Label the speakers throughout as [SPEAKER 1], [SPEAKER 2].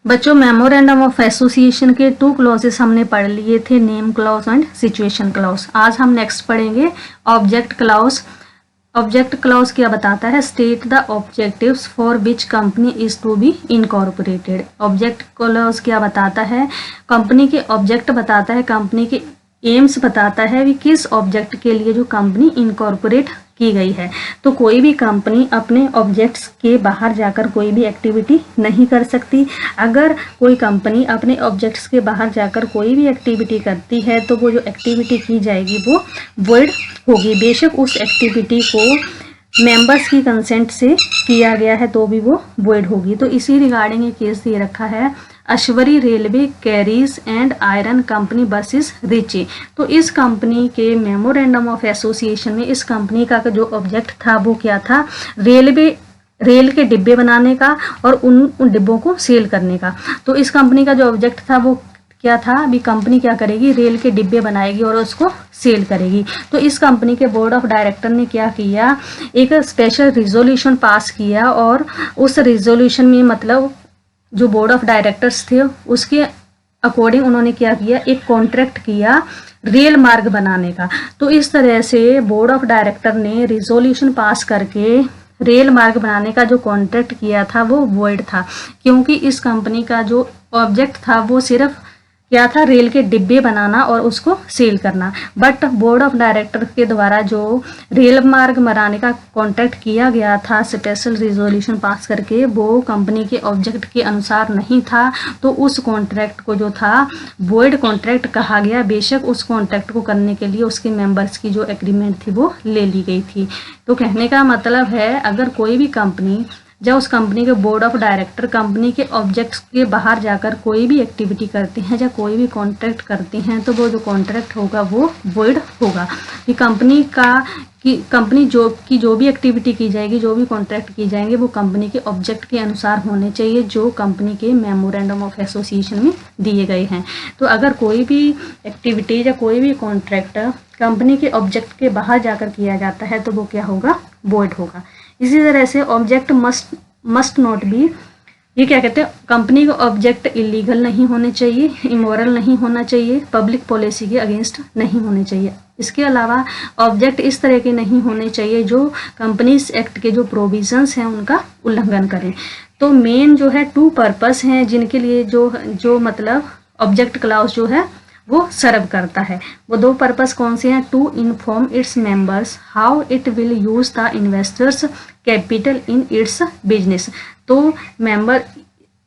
[SPEAKER 1] बच्चों, memorandum of association के 2 clauses हमने पढ़ लिए थे, name clause and situation clause. आज हम नेक्स्ट पढ़ेंगे ऑब्जेक्ट क्लॉज। ऑब्जेक्ट क्लॉज क्या बताता है? State the objectives for which company is to be incorporated. Object clause क्या बताता है? कंपनी के ऑब्जेक्ट बताता है, कंपनी के एम्स बताता है कि किस ऑब्जेक्ट के लिए जो कंपनी इनकॉर्पोरेट की गई है। तो कोई भी कंपनी अपने ऑब्जेक्ट्स के बाहर जाकर कोई भी एक्टिविटी नहीं कर सकती। अगर कोई कंपनी अपने ऑब्जेक्ट्स के बाहर जाकर कोई भी एक्टिविटी करती है तो वो जो एक्टिविटी की जाएगी वो वॉइड होगी। बेशक उस एक्टिविटी को मेंबर्स की कंसेंट से किया गया है तो भी वो वॉइड होगी। तो इसी रिगार्डिंग ये केस दे रखा है, Ashbury Railway Carriage and Iron Company versus Riche. तो इस कंपनी के मेमोरेंडम ऑफ एसोसिएशन में इस कंपनी का जो ऑब्जेक्ट था वो क्या था? रेल के डिब्बे बनाने का और उन डिब्बों को सेल करने का। तो इस कंपनी का जो ऑब्जेक्ट था वो क्या था? अभी कंपनी क्या करेगी? रेल के डिब्बे बनाएगी और उसको सेल करेगी। तो इस कंपनी के बोर्ड ऑफ डायरेक्टर ने क्या किया? एक स्पेशल रिजोल्यूशन पास किया और उस रिजोल्यूशन में मतलब जो बोर्ड ऑफ डायरेक्टर्स थे उसके अकॉर्डिंग उन्होंने क्या किया? एक कॉन्ट्रैक्ट किया रेल मार्ग बनाने का। तो इस तरह से बोर्ड ऑफ डायरेक्टर ने रिजोल्यूशन पास करके रेल मार्ग बनाने का जो कॉन्ट्रैक्ट किया था वो वॉइड था, क्योंकि इस कंपनी का जो ऑब्जेक्ट था वो सिर्फ क्या था? रेल के डिब्बे बनाना और उसको सेल करना। बट बोर्ड ऑफ डायरेक्टर के द्वारा जो रेल मार्ग बनाने का कॉन्ट्रैक्ट किया गया था स्पेशल रिजोल्यूशन पास करके, वो कंपनी के ऑब्जेक्ट के अनुसार नहीं था। तो उस कॉन्ट्रैक्ट को जो था वॉइड कॉन्ट्रैक्ट कहा गया। बेशक उस कॉन्ट्रैक्ट को करने के लिए उसके मेंबर्स की जो एग्रीमेंट थी वो ले ली गई थी। तो कहने का मतलब है, अगर कोई भी कंपनी जब उस कंपनी के बोर्ड ऑफ डायरेक्टर कंपनी के ऑब्जेक्ट्स के बाहर जाकर कोई भी एक्टिविटी करते हैं या कोई भी कॉन्ट्रैक्ट करते हैं तो वो जो कॉन्ट्रैक्ट होगा वो वॉइड होगा। कि कंपनी जो भी एक्टिविटी की जाएगी, जो भी कॉन्ट्रैक्ट की जाएंगे वो कंपनी के ऑब्जेक्ट के अनुसार होने चाहिए जो कंपनी के मेमोरेंडम ऑफ एसोसिएशन में दिए गए हैं। तो अगर कोई भी एक्टिविटी या कोई भी कॉन्ट्रैक्ट कंपनी के ऑब्जेक्ट के बाहर जाकर किया जाता है तो वो क्या होगा? वॉइड होगा। इसी तरह से ऑब्जेक्ट मस्ट नॉट बी, ये क्या कहते हैं? कंपनी के ऑब्जेक्ट इलीगल नहीं होने चाहिए, इमोरल नहीं होना चाहिए, पब्लिक पॉलिसी के अगेंस्ट नहीं होने चाहिए। इसके अलावा ऑब्जेक्ट इस तरह के नहीं होने चाहिए जो कंपनीज एक्ट के जो प्रोविजंस हैं उनका उल्लंघन करें। तो मेन जो है 2 पर्पस हैं जिनके लिए जो मतलब ऑब्जेक्ट क्लॉज जो है वो सर्व करता है। वो 2 पर्पस कौन से हैं? To inform its members how it will use the investors capital in its business. तो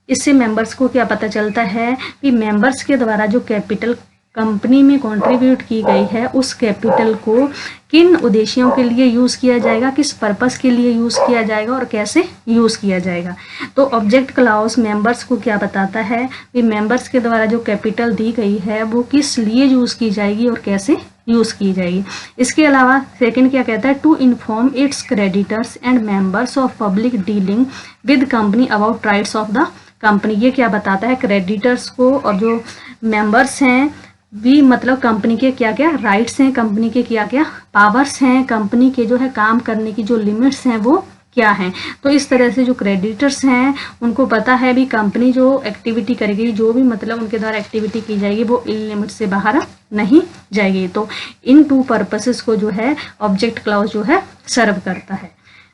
[SPEAKER 1] इससे मेंबर्स को क्या पता चलता है कि मेंबर्स के द्वारा जो कैपिटल कंपनी में कंट्रीब्यूट की गई है उस कैपिटल को किन उद्देश्यों के लिए यूज़ किया जाएगा, किस पर्पस के लिए यूज़ किया जाएगा और कैसे यूज़ किया जाएगा। तो ऑब्जेक्ट क्लॉज मेंबर्स को क्या बताता है कि मेंबर्स के द्वारा जो कैपिटल दी गई है वो किस लिए यूज़ की जाएगी और कैसे यूज़ की जाएगी। इसके अलावा सेकंड क्या कहता है? To inform its creditors and members of public dealing with company about rights of the company. ये क्या बताता है? क्रेडिटर्स को और जो मेंबर्स हैं भी मतलब कंपनी के क्या क्या राइट्स हैं, कंपनी के क्या क्या पावर्स हैं, कंपनी के जो है काम करने की जो लिमिट्स हैं वो क्या हैं। तो इस तरह से जो क्रेडिटर्स हैं उनको पता है भी कंपनी जो एक्टिविटी करेगी, जो भी मतलब उनके द्वारा एक्टिविटी की जाएगी वो इन लिमिट से बाहर नहीं जाएगी। तो इन 2 पर्पसेस को जो है ऑब्जेक्ट क्लॉज जो है सर्व करता है।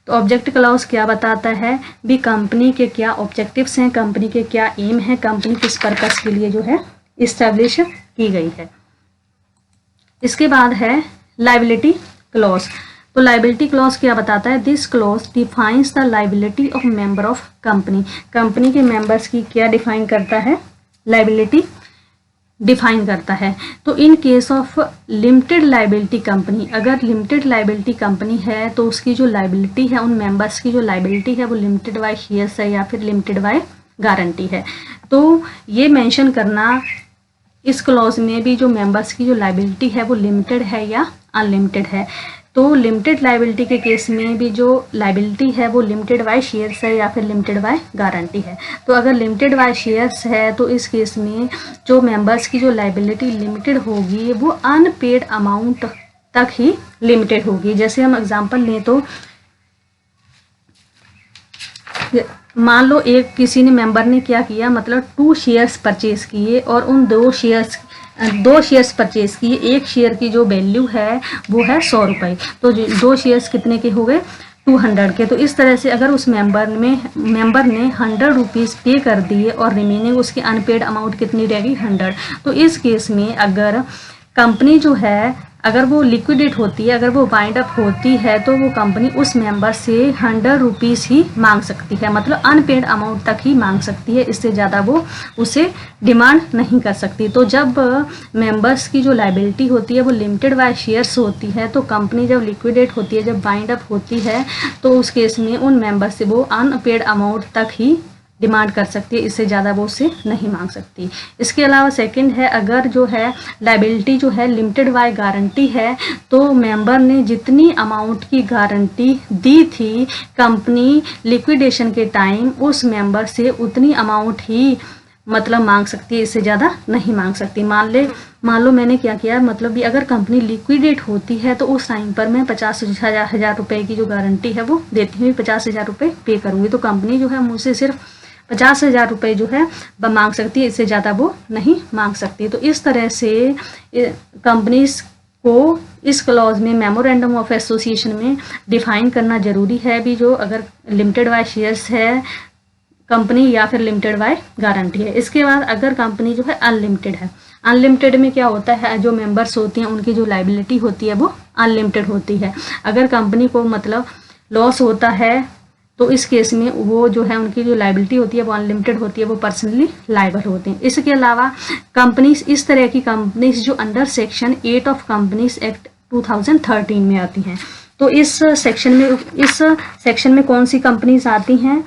[SPEAKER 1] तो ऑब्जेक्ट क्लॉज क्या बताता है भी? कंपनी के क्या ऑब्जेक्टिव्स हैं, कंपनी के क्या एम है, कंपनी किस पर्पस के लिए जो है इस्टेब्लिश की गई है। इसके बाद है लायबिलिटी क्लॉज। तो लायबिलिटी क्लॉज क्या बताता है? This clause defines the liability of member of company. Company के मेंबर्स की क्या डिफाइन करता है? लायबिलिटी डिफाइन करता है। तो in case of limited liability company, अगर लिमिटेड लायबिलिटी कंपनी है तो उसकी जो लायबिलिटी है, उन मेंबर्स की जो लायबिलिटी है वो लिमिटेड बाय शेयर्स है या फिर लिमिटेड बाय गारंटी है। तो ये मेंशन करना इस क्लॉज में भी जो मेंबर्स की जो लायबिलिटी है वो लिमिटेड है या अनलिमिटेड है। तो लिमिटेड लायबिलिटी के केस में भी जो लायबिलिटी है वो लिमिटेड बाय शेयर्स है या फिर लिमिटेड बाय गारंटी है। तो अगर लिमिटेड बाय शेयर्स है तो इस केस में जो मेंबर्स की जो लायबिलिटी लिमिटेड होगी वो अनपेड अमाउंट तक ही लिमिटेड होगी। जैसे हम एग्जांपल लें तो मान लो एक किसी ने मेंबर ने क्या किया, मतलब 2 शेयर्स परचेज किए और उन 2 शेयर्स परचेज किए। एक शेयर की जो वैल्यू है वो है 100 रुपये, तो 2 शेयर्स कितने के हो गए, 200 के। तो इस तरह से अगर उस मेंबर ने 100 रुपीज़ पे कर दिए और रिमेनिंग उसकी अनपेड अमाउंट कितनी रहेगी, 100। तो इस केस में अगर कंपनी जो है अगर वो लिक्विडेट होती है, अगर वो वाइंड अप होती है, तो वो कंपनी उस मेंबर से 100 रुपीज़ ही मांग सकती है, मतलब अनपेड अमाउंट तक ही मांग सकती है, इससे ज़्यादा वो उसे डिमांड नहीं कर सकती। तो जब मेंबर्स की जो लाइबिलिटी होती है वो लिमिटेड बाय शेयर्स होती है, तो कंपनी जब लिक्विडेट होती है, जब वाइंड अप होती है, तो उस केस में उन मेंबर से वो अनपेड अमाउंट तक ही डिमांड कर सकती है, इससे ज़्यादा वो उससे नहीं मांग सकती। इसके अलावा सेकंड है, अगर जो है लाइबिलिटी जो है लिमिटेड बाय गारंटी है, तो मेंबर ने जितनी अमाउंट की गारंटी दी थी कंपनी लिक्विडेशन के टाइम, उस मेंबर से उतनी अमाउंट ही मतलब मांग सकती है, इससे ज़्यादा नहीं मांग सकती। मान लो मैंने क्या किया, मतलब भी अगर कंपनी लिक्विडेट होती है तो उस टाइम पर मैं 50,000 रुपये की जो गारंटी है वो देती हुई 50,000 रुपये पे करूँगी, तो कंपनी जो है मुझसे सिर्फ 50,000 रुपये जो है मांग सकती है, इससे ज़्यादा वो नहीं मांग सकती। तो इस तरह से कंपनीज को इस क्लॉज में मेमोरेंडम ऑफ एसोसिएशन में डिफाइन करना जरूरी है भी, जो अगर लिमिटेड बाय शेयर्स है कंपनी या फिर लिमिटेड बाय गारंटी है। इसके बाद अगर कंपनी जो है अनलिमिटेड है, अनलिमिटेड में क्या होता है, जो मेंबर्स होती हैं उनकी जो लाइबिलिटी होती है वो अनलिमिटेड होती है। अगर कंपनी को मतलब लॉस होता है तो इस केस में वो जो है उनकी जो लाइबिलिटी होती है वो अनलिमिटेड होती है, वो पर्सनली लाइबल होते हैं। इसके अलावा कंपनीज, इस तरह की कंपनीज जो under section 8 of companies act 2013 में आती हैं, तो इस सेक्शन में कौन सी कंपनीज आती हैं,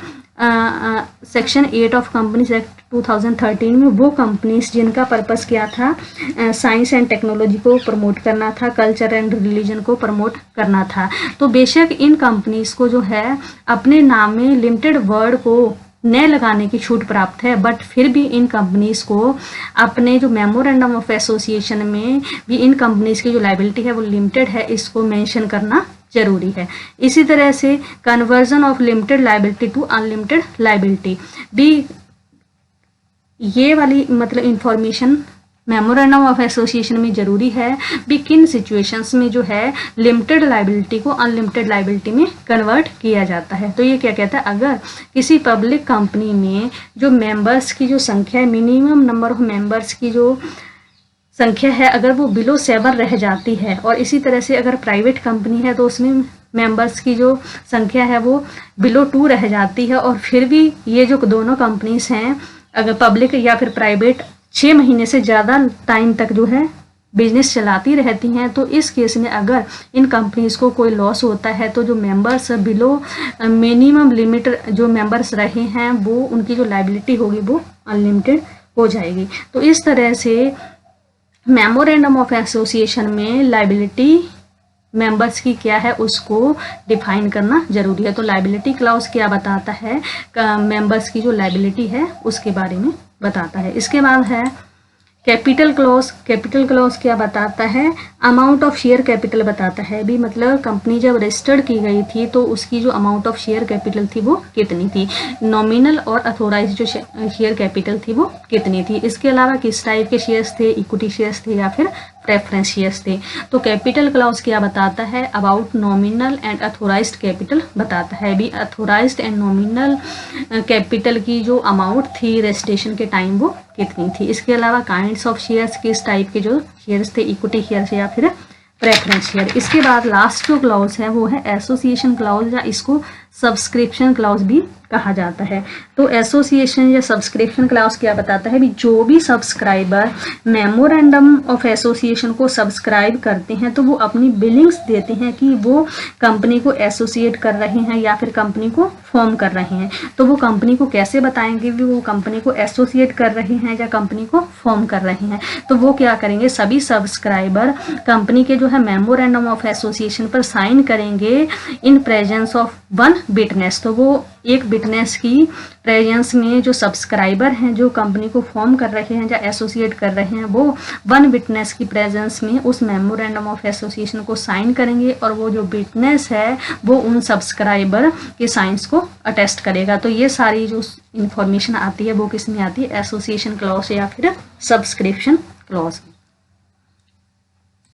[SPEAKER 1] सेक्शन 8 ऑफ कंपनीज एक्ट 2013 में वो कंपनीज जिनका पर्पस क्या था, साइंस एंड टेक्नोलॉजी को प्रमोट करना था, कल्चर एंड रिलीजन को प्रमोट करना था। तो बेशक इन कंपनीज को जो है अपने नाम में लिमिटेड वर्ड को न लगाने की छूट प्राप्त है, बट फिर भी इन कंपनीज को अपने जो मेमोरेंडम ऑफ एसोसिएशन में भी इन कंपनीज की जो लाइबिलिटी है वो लिमिटेड है, इसको मेंशन करना जरूरी है। इसी तरह से conversion of limited liability to unlimited liability भी, ये वाली मतलब इंफॉर्मेशन मेमोरेंडम ऑफ एसोसिएशन में जरूरी है भी, किन सिचुएशंस में जो है लिमिटेड लाइबिलिटी को अनलिमिटेड लाइबिलिटी में कन्वर्ट किया जाता है। तो ये क्या कहता है, अगर किसी पब्लिक कंपनी में जो मेंबर्स की जो संख्या है, मिनिमम नंबर ऑफ मेंबर्स की जो संख्या है, अगर वो बिलो 7 रह जाती है, और इसी तरह से अगर प्राइवेट कंपनी है तो उसमें मेंबर्स की जो संख्या है वो बिलो 2 रह जाती है, और फिर भी ये जो दोनों कंपनीज हैं, अगर पब्लिक या फिर प्राइवेट 6 महीने से ज़्यादा टाइम तक जो है बिजनेस चलाती रहती हैं, तो इस केस में अगर इन कंपनीज को कोई लॉस होता है तो जो मेंबर्स बिलो मिनिमम लिमिट जो मेंबर्स रहे हैं वो उनकी जो लाइबिलिटी होगी वो अनलिमिटेड हो जाएगी। तो इस तरह से मेमोरेंडम ऑफ एसोसिएशन में लाइबिलिटी मेंबर्स की क्या है उसको डिफाइन करना जरूरी है। तो लाइबिलिटी क्लॉज क्या बताता है, मेंबर्स की जो लाइबिलिटी है उसके बारे में बताता है। इसके बाद है कैपिटल क्लॉज। कैपिटल क्लॉज क्या बताता है, अमाउंट ऑफ शेयर कैपिटल बताता है भी, मतलब कंपनी जब रजिस्टर्ड की गई थी तो उसकी जो अमाउंट ऑफ शेयर कैपिटल थी वो कितनी थी, नॉमिनल और अथोराइज जो शेयर कैपिटल थी वो कितनी थी। इसके अलावा किस टाइप के शेयर्स थे, इक्विटी शेयर्स थे या फिर प्रेफरेंस शेयर्स थे। तो कैपिटल क्लॉज क्या बताता है, about nominal and authorised capital बताता है भी, अथोराइज्ड एंड नॉमिनल कैपिटल की जो अमाउंट थी रजिस्ट्रेशन के टाइम वो कितनी थी। इसके अलावा काइंड्स ऑफ शेयर्स, किस टाइप के जो शेयर्स थे, इक्विटी शेयर्स या फिर प्रेफरेंस शेयर। इसके बाद लास्ट जो क्लॉज है वो है एसोसिएशन क्लॉज, या इसको सब्सक्रिप्शन क्लॉज भी कहा जाता है। तो एसोसिएशन या सब्सक्रिप्शन क्लॉज क्या बताता है भी, जो भी सब्सक्राइबर मेमोरेंडम ऑफ एसोसिएशन को सब्सक्राइब करते हैं तो वो अपनी बिलिंग्स देते हैं कि वो कंपनी को एसोसिएट कर रहे हैं या फिर कंपनी को फॉर्म कर रहे हैं। तो वो कंपनी को कैसे बताएंगे भी वो कंपनी को एसोसिएट कर रहे हैं या कंपनी को फॉर्म कर रहे हैं। तो वो क्या करेंगे, सभी सब्सक्राइबर कंपनी के जो है मेमोरेंडम ऑफ एसोसिएशन पर साइन करेंगे in presence of one witness. तो वो एक विटनेस की प्रेजेंस में जो सब्सक्राइबर हैं जो कंपनी को फॉर्म कर रहे हैं या एसोसिएट कर रहे हैं, वो वन विटनेस की प्रेजेंस में उस मेमोरेंडम ऑफ एसोसिएशन को साइन करेंगे और वो जो विटनेस है वो उन सब्सक्राइबर के साइंस को अटेस्ट करेगा। तो ये सारी जो इंफॉर्मेशन आती है वो किस में आती है, एसोसिएशन क्लॉज या फिर सब्सक्रिप्शन क्लॉज।